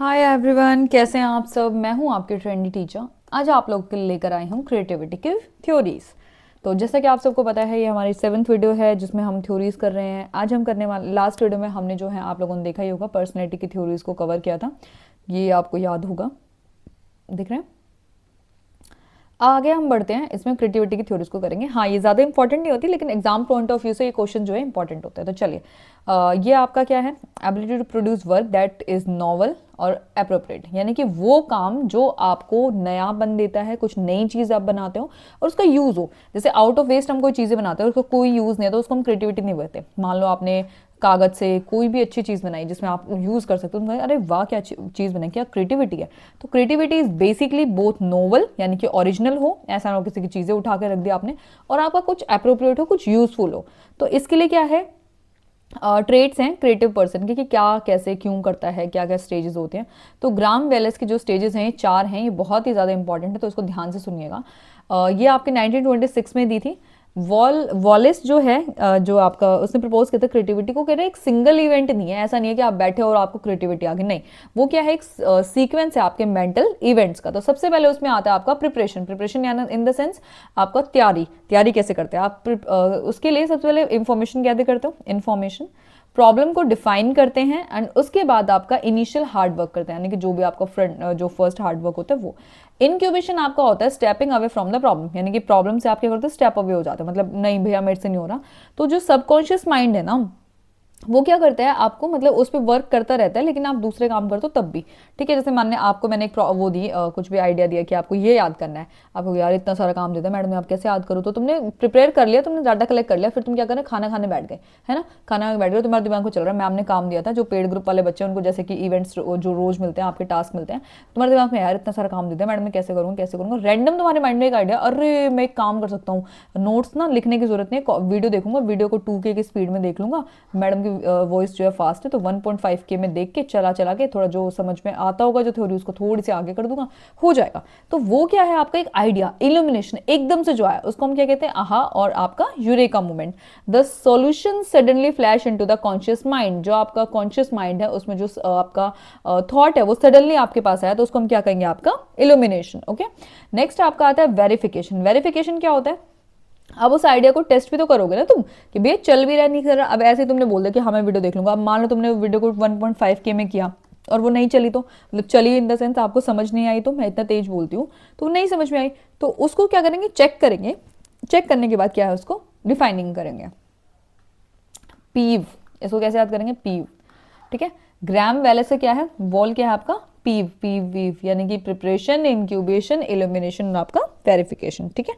Hi everyone, कैसे हैं आप सब। मैं हूं आपकी ट्रेंडी टीचर। आज आप लोग के लिए लेकर आई हूं क्रिएटिविटी की थ्योरीज। तो जैसा कि आप सबको पता है, ये हमारी 7th वीडियो है जिसमें हम थ्योरीज कर रहे हैं। आज हम करने वाले लास्ट वीडियो में हमने जो है आप लोगों ने देखा ही होगा, पर्सनैलिटी की थ्योरीज को कवर किया था। ये आपको याद होगा, दिख रहे हैं। आगे हम बढ़ते हैं, इसमें क्रिएटिविटी की थ्योरीज को करेंगे। हाँ, ये ज़्यादा इंपॉर्टेंट नहीं होती, लेकिन एग्जाम पॉइंट ऑफ व्यू से ये क्वेश्चन जो है इंपॉर्टेंट होता है। तो चलिए, ये आपका क्या है, ability to produce work that is novel और अप्रोप्रिएट, यानी कि वो काम जो आपको नयापन देता है, कुछ नई चीज़ आप बनाते हो और उसका यूज़ हो। जैसे आउट ऑफ वेस्ट हम कोई चीज़ें बनाते हैं, उसका कोई यूज़ नहीं है तो उसको हम क्रिएटिविटी नहीं बोलते। मान लो आपने कागज से कोई भी अच्छी चीज़ बनाई जिसमें आप यूज़ कर सकते हो, अरे वाह क्या अच्छी चीज़ बनाई, क्या क्रिएटिविटी है। तो creativity is basically both novel, यानी कि ओरिजिनल हो, ऐसा ना हो किसी की चीज़ें उठा के रख दी आपने, और आपका कुछ अप्रोप्रिएट हो, कुछ यूजफुल हो। तो इसके लिए क्या है, ट्रेट्स हैं क्रिएटिव पर्सन के, कि क्या कैसे क्यों करता है, क्या क्या स्टेजेस होते हैं। तो ग्राम वेलेस के जो स्टेजेस हैं, 4 हैं, ये बहुत ही ज़्यादा इंपॉर्टेंट है, तो इसको ध्यान से सुनिएगा। ये आपके 1926 में दी थी। वॉलेस जो है, जो आपका उसने प्रपोज किया था क्रिएटिविटी को, कह रहे एक सिंगल इवेंट नहीं है, ऐसा नहीं है कि आप बैठे और आपको क्रिएटिविटी आ गई, नहीं। वो क्या है, एक सीक्वेंस है आपके मेंटल इवेंट्स का। तो सबसे पहले उसमें आता है आपका प्रिपरेशन यानी इन द सेंस आपका तैयारी कैसे करते हैं आप। उसके लिए सबसे पहले इंफॉर्मेशन गैदर करते हो, इन्फॉर्मेशन, प्रॉब्लम को डिफाइन करते हैं, एंड उसके बाद आपका इनिशियल हार्ड वर्क करते हैं, यानी कि जो भी आपका जो फर्स्ट हार्ड वर्क होता है वो। इनक्यूबेशन आपका होता है stepping away from the problem, यानी कि प्रॉब्लम से आप क्या करते हो, स्टेप अवे हो जाते हो, मतलब नहीं भैया मेरे से नहीं हो रहा। तो जो सबकॉन्शियस माइंड है ना, वो क्या करता है, आपको मतलब उस पर वर्क करता रहता है, लेकिन आप दूसरे काम करते हो तब भी। ठीक है, जैसे मानने आपको मैंने एक वो दी, कुछ भी आइडिया दिया कि आपको ये याद करना है, आपको यार इतना सारा काम देता है मैडम, मैं आप कैसे याद करूँ। तो तुमने प्रिपेयर कर लिया, तुमने डाटा कलेक्ट कर लिया, फिर तुम क्या कर रहे, खाना खाने बैठ गए, है ना। खाना खाने बैठ गए, तुम्हारे दिमाग को चल रहा है, मैम ने काम दिया था, जो पेड ग्रुप वाले बच्चे हैं उनको जैसे कि इवेंट्स जो रोज मिलते हैं, आपके टास्क मिलते हैं, तुम्हारे दिमाग में यार इतना सारा काम देता है मैडम, मैं कैसे करूँगा कैसे करूँगा। रैंडम तुम्हारे माइंड में एक आइडिया, अरे मैं एक काम कर सकता हूँ, नोट्स ना लिखने की जरूरत नहीं, वीडियो देखूंगा, वीडियो को 2K की स्पीड में देख लूंगा, मैडम की वॉइस जो है फास्ट है तो 1.5K में देख के चला के थोड़ा जो समझ में आता होगा जो थ्योरी, उसको थोड़ी सी आगे कर दूंगा, हो जाएगा। तो वो क्या है, आपका एक आइडिया, इल्यूमिनेशन एकदम से जो है उसको हम क्या कहते हैं, आहा, और आपका eureka moment. The solution suddenly flash into the conscious mind, जो आपका कॉन्शियस माइंड है उसमें जो आपका थॉट है वो सडनली आपके पास आया, तो उसको हम क्या कहेंगे, आपका इल्यूमिनेशन। ओके, नेक्स्ट आपका आता है वेरिफिकेशन। वेरिफिकेशन क्या होता है, अब उस आइडिया को टेस्ट भी तो करोगे ना तुम, कि भैया चल भी रहा नहीं कर रहा। अब ऐसे तुमने बोल दिया कि हाँ मैं वीडियो देख लूंगा, अब मान लो तुमने वीडियो को 1.5K में किया और वो नहीं चली, तो मतलब चली इन द सेंस आपको समझ नहीं आई, तो मैं इतना तेज बोलती हूँ तो नहीं समझ में आई, तो उसको क्या करेंगे, चेक करेंगे। चेक करने के बाद क्या है, उसको डिफाइनिंग करेंगे, पीव। इसको कैसे याद करेंगे, पीव। ठीक है, ग्राम वैले से क्या है, वॉल क्या है आपका, पीव, पीव वीव, यानी कि प्रिपरेशन, इंक्यूबेशन, इल्यूमिनेशन और आपका वेरिफिकेशन। ठीक है,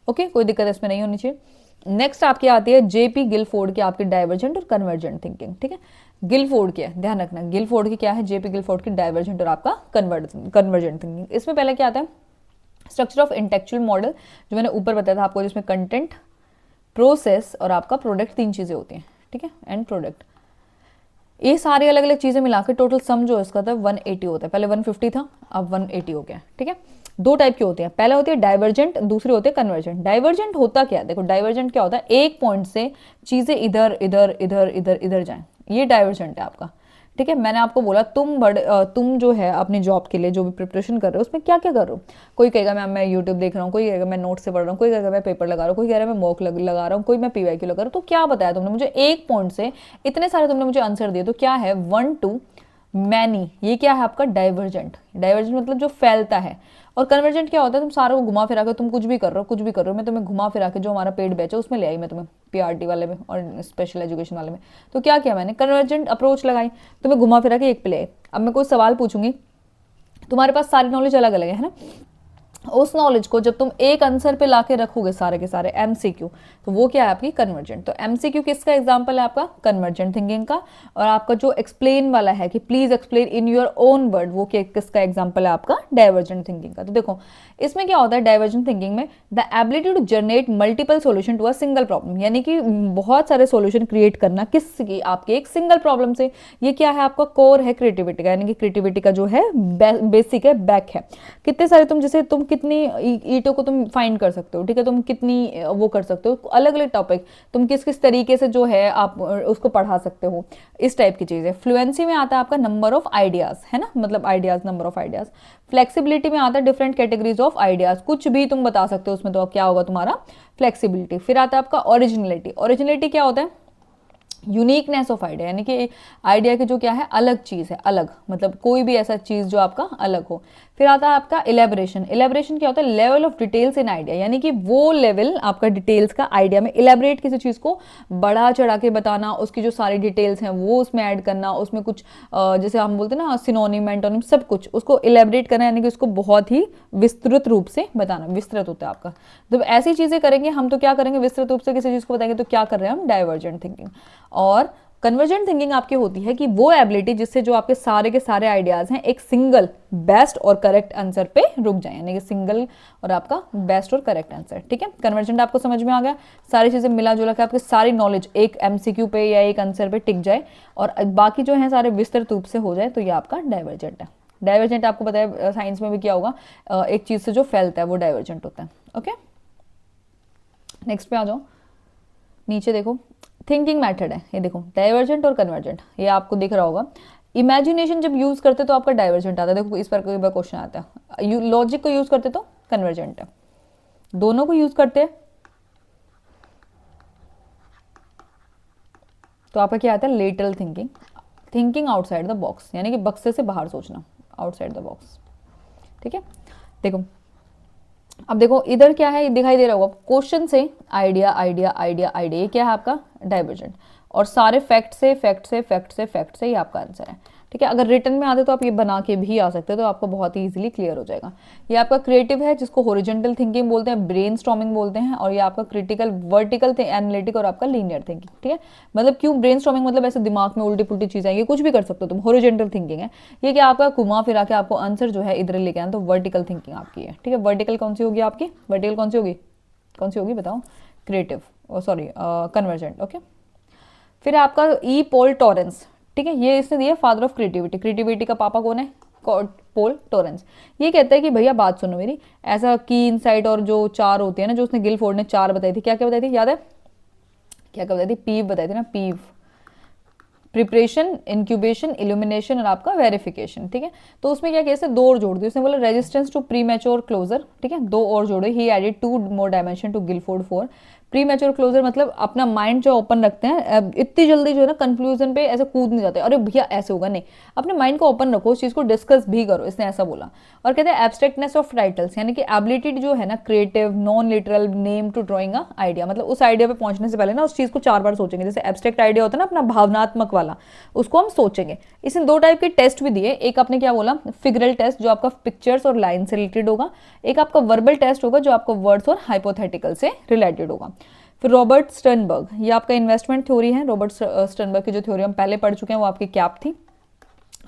ओके, कोई दिक्कत इसमें नहीं होनी चाहिए। नेक्स्ट आपकी आती है जेपी गिलफोर्ड की आपकी डाइवर्जेंट और कन्वर्जेंट थिंकिंग। ठीक है, गिलफोर्ड की है, ध्यान रखना, गिलफोर्ड की क्या है, जेपी गिलफोर्ड की डाइवर्जेंट और आपका कन्वर्जेंट थिंकिंग। इसमें पहले क्या आता है, स्ट्रक्चर ऑफ इंटेलेक्चुअल मॉडल, जो मैंने ऊपर बताया था आपको, जिसमें कंटेंट, प्रोसेस और आपका प्रोडक्ट, 3 चीजें होती हैं। ठीक है, एंड प्रोडक्ट, ये सारी अलग अलग चीजें मिला के टोटल सम जो इसका था 180 होता है। पहले 150 था, अब 180 हो गया। ठीक है, 2 टाइप के होते हैं, पहला होती है डाइवर्जेंट, दूसरी होती है कन्वर्जेंट। डाइवर्जेंट होता क्या है, देखो डाइवर्जेंट क्या होता है, एक पॉइंट से चीजें इधर इधर इधर इधर इधर जाएं, ये डाइवर्जेंट है आपका। ठीक है, मैंने आपको बोला तुम जो है अपनी जॉब के लिए जो भी प्रिपरेशन कर रहे हो उसमें क्या क्या कर रहे हो। कोई कहेगा मैं यूट्यूब देख रहा हूँ, कोई कहेगा मैं नोट से पढ़ रहा हूँ, कोई कहेगा मैं पेपर लगा रहा हूँ, कोई कह रहा है मैं मॉक लगा रहा हूँ, कोई मैं PYQ लगा रहा हूँ। तो क्या बताया तुमने मुझे, एक पॉइंट से इतने सारे तुमने मुझे आंसर दिए, तो क्या है, 1 to मैनी, ये क्या है आपका डाइवर्जेंट। डाइवर्जेंट मतलब जो फैलता है। और कन्वर्जेंट क्या होता है, तुम सारों को घुमा फिरा के, तुम कुछ भी कर रहे हो, मैं तुम्हें घुमा फिरा के जो हमारा पेड बैच है उसमें ले आई, मैं तुम्हें PRT वाले में और स्पेशल एजुकेशन वाले में। तो क्या किया मैंने, कन्वर्जेंट अप्रोच लगाई, तुम्हें घुमा फिरा के एक पे ले आई। अब मैं कोई सवाल पूछूंगी, तुम्हारे पास सारी नॉलेज अलग अलग है ना, उस नॉलेज को जब तुम एक आंसर पे लाके रखोगे सारे के सारे MCQ, तो वो क्या है आपकी कन्वर्जेंट। तो MCQ किसका एग्जांपल है, आपका कन्वर्जेंट थिंकिंग का। और आपका जो एक्सप्लेन वाला है कि please explain in your own word, वो किसका एग्जांपल है, आपका डाइवर्जेंट थिंकिंग का। तो देखो इसमें क्या होता है, डाइवर्जेंट थिंकिंग में the ability to generate multiple solution to a single problem, यानी कि बहुत सारे सॉल्यूशन क्रिएट करना किसकी, आपके एक सिंगल प्रॉब्लम से। ये क्या है, आपका कोर है क्रिएटिविटी का, यानी कि क्रिएटिविटी का जो है बेसिक है, बैक है। कितने सारे तुम जैसे तुम कितनी ईंटों को तुम फाइंड कर सकते हो, ठीक है, तुम कितनी वो कर सकते हो, अलग अलग टॉपिक तुम किस किस तरीके से जो है आप उसको पढ़ा सकते हो, इस टाइप की चीज़ है। फ्लुएंसी में आता है आपका नंबर ऑफ आइडियाज़, है ना, मतलब ideas, number of ideas. Flexibility में आता है डिफरेंट कैटेगरीज ऑफ आइडियाज़, कुछ भी तुम बता सकते हो उसमें, तो क्या होगा तुम्हारा फ्लेक्सिबिलिटी। फिर आता है आपका ओरिजिनलिटी। ओरिजिनलिटी क्या होता है? यूनिकनेस ऑफ आइडिया, यानी कि आइडिया की जो क्या है अलग चीज़ है, अलग मतलब कोई भी ऐसा चीज़ जो आपका अलग हो। फिर आता है आपका इलेबोरेशन। इलेबोरेशन क्या होता है? Level of details in idea, यानी कि वो लेवल आपका डिटेल्स का आइडिया में, इलेबोरेट किसी चीज़ को बढ़ा चढ़ा के बताना, उसकी जो सारी डिटेल्स हैं वो उसमें ऐड करना, उसमें कुछ जैसे हम बोलते हैं ना सिनोनिम एंटोनिम सब कुछ उसको इलेबोरेट करना, यानी कि उसको बहुत ही विस्तृत रूप से बताना। विस्तृत होता है आपका, जब ऐसी चीज़ें करेंगे हम तो क्या करेंगे, विस्तृत रूप से किसी चीज़ को बताएंगे तो क्या कर रहे हैं हम? Divergent thinking. और कन्वर्जेंट थिंकिंग आपकी होती है कि वो एबिलिटी जिससे जो आपके सारे के सारे आइडियाज हैं एक सिंगल बेस्ट और करेक्ट आंसर पे रुक जाए, यानी कि सिंगल और आपका बेस्ट और करेक्ट आंसर, ठीक है। कन्वर्जेंट आपको समझ में आ गया, सारी चीजें मिला जुला के आपकी सारी नॉलेज एक एमसीक्यू पे या एक आंसर पे टिक जाए और बाकी जो है सारे विस्तृत रूप से हो जाए, तो ये आपका डाइवर्जेंट है। डाइवर्जेंट आपको पता है साइंस में भी क्या होगा, एक चीज से जो फैलता है वो डाइवर्जेंट होता है। ओके, नेक्स्ट पे आ जाओ, नीचे देखो थिंकिंग मेथड है, ये देखो डाइवर्जेंट और कन्वर्जेंट, ये आपको दिख रहा होगा। इमेजिनेशन जब यूज करते तो आपका डाइवर्जेंट आता है, देखो इस पर कोई बार क्वेश्चन आता है। लॉजिक को यूज करते तो कन्वर्जेंट है, दोनों को यूज करते हैं तो आपका क्या आता है? Lateral thinking, thinking outside the box, यानी कि बक्से से बाहर सोचना, आउटसाइड द बॉक्स, ठीक है। देखो अब देखो इधर क्या है, दिखाई दे रहा होगा क्वेश्चन से आइडिया आइडिया आइडिया आइडिया, ये क्या है आपका? डाइवर्जेंट। और सारे फैक्ट से फैक्ट से फैक्ट से फैक्ट से ये आपका आंसर है, ठीक है। अगर रिटर्न में आते तो आप ये बना के भी आ सकते हो, तो आपको बहुत ही इजीली क्लियर हो जाएगा। ये आपका क्रिएटिव है जिसको हॉरिजॉन्टल थिंकिंग बोलते हैं, ब्रेनस्टॉर्मिंग बोलते हैं, और ये आपका क्रिटिकल वर्टिकल एनालिटिक और आपका लीनियर थिंकिंग, ठीक है। मतलब क्यों ब्रेनस्टॉर्मिंग? मतलब ऐसे दिमाग में उल्टी पुल्टी चीजें आएंगी, कुछ भी कर सकते हो तुम, हॉरिजॉन्टल थिंकिंग है ये, क्या आपका घुमा फिरा के आपको आंसर जो है इधर लेके आना, तो वर्टिकल थिंकिंग आपकी है, ठीक है। वर्टिकल कौन सी होगी आपकी? वर्टिकल कौन सी होगी? कौन सी होगी बताओ? Creative, sorry convergent, okay. फिर आपका ई पोल टॉरेंस, ठीक है, ये इसने दिया फादर ऑफ क्रिएटिविटी। क्रिएटिविटी का पापा कौन है? पोल टॉरेंस। ये कहता है कि भैया बात सुनो मेरी, ऐसा की इनसाइट और जो चार होती है ना, जो उसने गिलफोर्ड ने चार बताई थी, क्या क्या बताई थी याद है? क्या क्या बताई थी? पीव बताई थी ना, पीव, प्रिपरेशन, इंक्यूबेशन, इल्यूमिनेशन और आपका वेरिफिकेशन, ठीक है। तो उसमें क्या केस है? दो और जोड़ दी उसने, बोला resistance to premature closure, ठीक है, दो और जोड़े। He added 2 more dimension to Guilford 4। Premature closure मतलब अपना माइंड जो ओपन रखते हैं, इतनी जल्दी जो है ना कंक्लूजन पे ऐसे कूद नहीं जाते, अरे भैया ऐसे होगा, नहीं, अपने माइंड को ओपन रखो, उस चीज को डिस्कस भी करो, इसने ऐसा बोला। और कहते हैं एब्स्ट्रैक्टनेस ऑफ टाइटल्स, यानी कि एबिलिटी जो है ना creative non literal name to drawing a idea, मतलब उस आइडिया पे पहुंचने से पहले ना उस चीज को 4 बार सोचेंगे। जैसे एब्स्ट्रैक्ट आइडिया होता है ना अपना भावनात्मक वाला, उसको हम सोचेंगे। इसने 2 टाइप के टेस्ट भी दिए, एक आपने क्या बोला? फिगरल टेस्ट, जो आपका पिक्चर्स और लाइन से रिलेटेड होगा। एक आपका वर्बल टेस्ट होगा, जो आपका वर्ड्स और हाइपोथेटिकल से रिलेटेड होगा। फिर रॉबर्ट स्टर्नबर्ग, ये आपका इन्वेस्टमेंट थ्योरी है। रॉबर्ट स्टर्नबर्ग की जो थ्योरी हम पहले पढ़ चुके हैं, वो आपकी कैप थी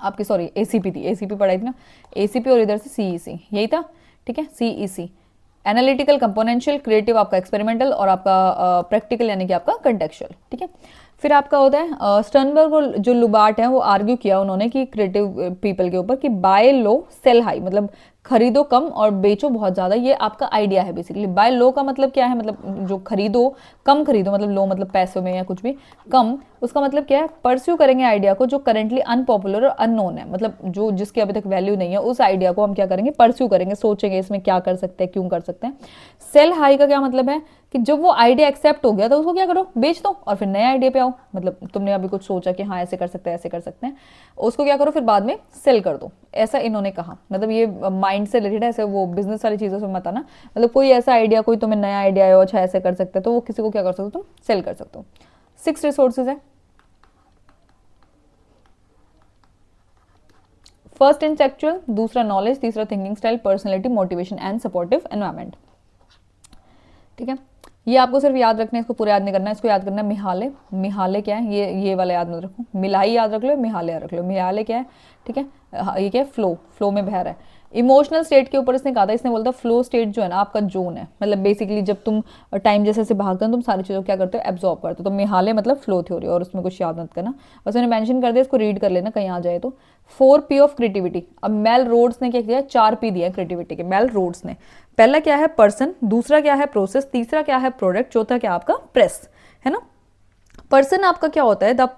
आपकी, सॉरी एसीपी थी, एसीपी पढ़ाई थी ना, एसीपी और इधर से सीईसी, यही था, ठीक है, सीईसी। एनालिटिकल, कंपोनेंशियल, क्रिएटिव आपका एक्सपेरिमेंटल, और आपका प्रैक्टिकल यानी कि आपका कंटेक्चुअल, ठीक है। फिर आपका होता है स्टर्नबर्ग और जो लुबार्ट है वो आर्ग्यू किया उन्होंने कि क्रिएटिव पीपल के ऊपर कि बाय लो सेल हाई, मतलब खरीदो कम और बेचो बहुत ज्यादा, ये आपका आइडिया है बेसिकली। बाय लो का मतलब क्या है? मतलब जो खरीदो कम खरीदो, मतलब लो मतलब पैसों में या कुछ भी, कम उसका मतलब क्या है? परस्यू करेंगे आइडिया को जो करेंटली अनपॉपुलर और अननोन है, मतलब जो जिसकी अभी तक वैल्यू नहीं है, उस आइडिया को हम क्या करेंगे? परस्यू करेंगे, सोचेंगे इसमें क्या कर सकते हैं, क्यों कर सकते हैं। सेल हाई का क्या मतलब है कि जब वो आइडिया एक्सेप्ट हो गया तो उसको क्या करो? बेच दो और फिर नए आइडिया पे आओ। मतलब तुमने अभी कुछ सोचा कि हाँ ऐसे कर सकते हैं, ऐसे कर सकते हैं, उसको क्या करो? फिर बाद में सेल कर दो, ऐसा इन्होंने कहा। मतलब ये माइंड से रिलेटेड, ऐसे वो बिजनेस वाली चीजों से मत आना। मतलब कोई ऐसा आइडिया, कोई तुम्हें नया आइडिया है, अच्छा ऐसे कर सकते हैं, तो वो किसी को क्या कर सकते हो? तुम सेल कर सकते हो। 6 रिसोर्सेज है। फर्स्ट इंटेलेक्चुअल, दूसरा नॉलेज, तीसरा thinking style, personality, motivation and supportive environment, ठीक है। ये आपको सिर्फ याद रखना है, इसको पूरा याद नहीं करना है, इसको याद करना है मिहाले। मिहाले क्या है? ये वाला याद मत रखो, मिलाई याद रख लो, मिहाले याद रख लो। मिहाले क्या है? ठीक है, ये क्या है? फ्लो, फ्लो में बह रहा है। इमोशनल स्टेट के ऊपर इसने कहा था, इसने बोलता फ्लो स्टेट जो है ना आपका जोन है, मतलब बेसिकली जब तुम टाइम जैसे से भागते हो तुम सारी चीज़ों को क्या करते हो? एब्जॉर्ब करते हो। तो मिहाले मतलब फ्लो थ्योरी, और उसमें कुछ याद मत करना, बस मैंने मेंशन कर दिया, इसको रीड कर लेना कहीं आ जाए तो। 4P of creativity. अब मेल रोड्स ने क्या किया? 4P दिया क्रिएटिविटी के, मेल रोड्स ने। पहला क्या है पर्सन, दूसरा क्या है प्रोसेस, तीसरा क्या है प्रोडक्ट, चौथा क्या आपका प्रेस, है ना। पर्सन आपका क्या होता है, the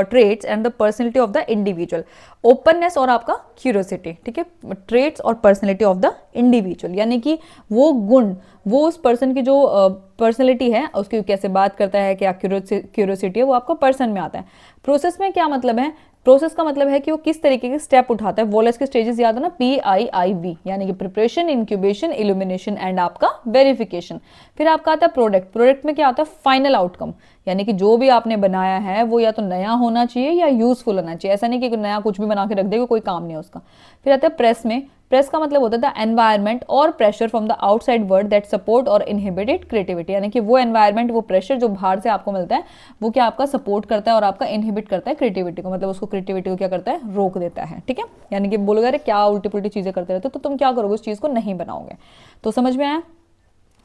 traits and the personality of the individual, openness और आपका क्यूरियोसिटी, ठीक है। ट्रेट्स और पर्सनैलिटी ऑफ द इंडिविजुअल यानी कि वो गुण, वो उस पर्सन की जो पर्सनैलिटी है उसकी कैसे बात करता है, क्या क्यूरियोसिटी है, वो आपको पर्सन में आता है। प्रोसेस में क्या मतलब है, प्रोसेस का मतलब है कि वो किस तरीके के स्टेप उठाता है। वॉलेस के स्टेजेस याद है ना, PIIV, यानी कि प्रिपरेशन, इंक्यूबेशन, इल्यूमिनेशन एंड आपका वेरिफिकेशन। फिर आपका आता है प्रोडक्ट, प्रोडक्ट में क्या आता है फाइनल आउटकम, यानी कि जो भी आपने बनाया है वो या तो नया होना चाहिए या यूजफुल होना चाहिए, ऐसा नहीं कि नया कुछ भी बना के रख देगा कोई काम नहीं है उसका। फिर आता है प्रेस में, प्रेस का मतलब होता है द एनवायरमेंट और pressure from the outside world that support और इनहिबिटेड क्रिएटिविटी, यानी कि वो एनवायरमेंट, वो प्रेशर जो बाहर से आपको मिलता है वो क्या आपका सपोर्ट करता है और आपका इनहिबिट करता है क्रिएटिविटी को, मतलब उसको क्रिएटिविटी को क्या करता है, रोक देता है, ठीक है। यानी कि बोलोगे अरे क्या उल्टी पुल्टी चीजें करते रहते हो, तो तुम क्या करोगे, उस चीज को नहीं बनाओगे। तो समझ में आया।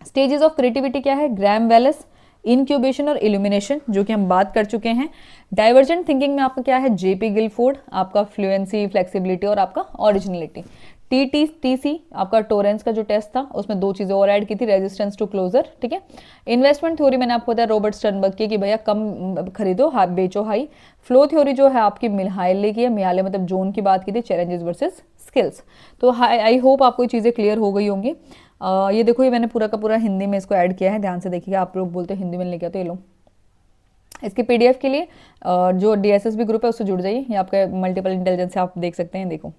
स्टेजेस ऑफ क्रिएटिविटी क्या है, ग्रैम वेलेस, इनक्यूबेशन और इल्यूमिनेशन, जो कि हम बात कर चुके हैं। डाइवर्जेंट थिंकिंग में आपका क्या है, JP गिलफोर्ड, आपका फ्लुएंसी, फ्लेक्सिबिलिटी और आपका ओरिजिनलिटी। TTC आपका टोरेंस का जो टेस्ट था उसमें दो चीजें और ऐड की थी, रेजिस्टेंस टू क्लोजर, ठीक है। इन्वेस्टमेंट थ्योरी मैंने आपको बताया रॉबर्ट स्टर्नबर्ग की कि भैया कम खरीदो बेचो हाई। फ्लो थ्योरी जो है आपकी मिहाले की है, मिहाले मतलब जोन की बात की थी, चैलेंजेस वर्सेस स्किल्स। तो आई होप आपको ये चीज़ें क्लियर हो गई होंगी। ये देखो ये मैंने पूरा का पूरा हिंदी में इसको ऐड किया है, ध्यान से देखिएगा। आप लोग बोलते हो हिंदी में लेके आओ, तो ये लो इसकी PDF के लिए जो DSSB ग्रुप है उससे जुड़ जाइए, ये आपका मल्टीपल इंटेलिजेंस से आप देख सकते हैं। देखो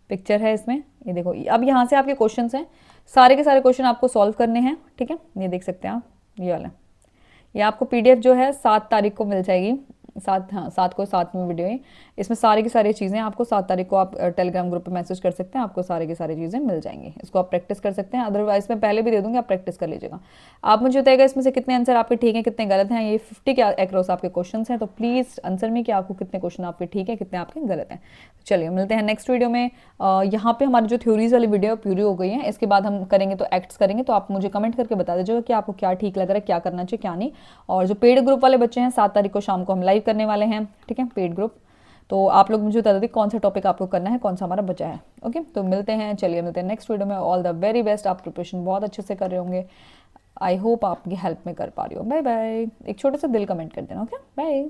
पिक्चर है इसमें, ये देखो। अब यहाँ से आपके क्वेश्चंस हैं, सारे के सारे क्वेश्चन आपको सॉल्व करने हैं, ठीक है। ये देख सकते हैं आप, ये वाला। ये आपको PDF जो है 7 तारीख को मिल जाएगी, 7 को 7 में वीडियो है। इसमें सारी की सारी चीज़ें आपको 7 तारीख को आप टेलीग्राम ग्रुप पे मैसेज कर सकते हैं, आपको सारी की सारी चीज़ें मिल जाएंगी। इसको आप प्रैक्टिस कर सकते हैं, अदरवाइज मैं पहले भी दे दूँगी, आप प्रैक्टिस कर लीजिएगा। आप मुझे बताइएगा इसमें से कितने आंसर आपके ठीक हैं, कितने गलत हैं। ये 50 के अक्रॉस आपके क्वेश्चन हैं, तो प्लीज़ आंसर में कि आपको कितने क्वेश्चन आपके ठीक है, कितने आपके गलत हैं। चलिए मिलते हैं नेक्स्ट वीडियो में। यहाँ पे हमारी जो थ्योरीज वाली वीडियो पूरी हो गई है, इसके बाद हम करेंगे तो एक्ट्स करेंगे। तो आप मुझे कमेंट करके बता दीजिएगा कि आपको क्या ठीक लग रहा है, क्या करना चाहिए क्या नहीं। और जो पेड ग्रुप वाले बच्चे हैं 7 तारीख को शाम को हम लाइव करने वाले हैं, ठीक है, पेड ग्रुप। तो आप लोग मुझे बता दीजिए कौन सा टॉपिक आपको करना है, कौन सा हमारा बचा है। ओके, तो मिलते हैं, चलिए मिलते हैं नेक्स्ट वीडियो में। ऑल द वेरी बेस्ट, आप प्रिपरेशन बहुत अच्छे से कर रहे होंगे। आई होप आपकी हेल्प में कर पा रही हो। Bye bye. एक छोटा सा दिल कमेंट कर देना। Okay bye.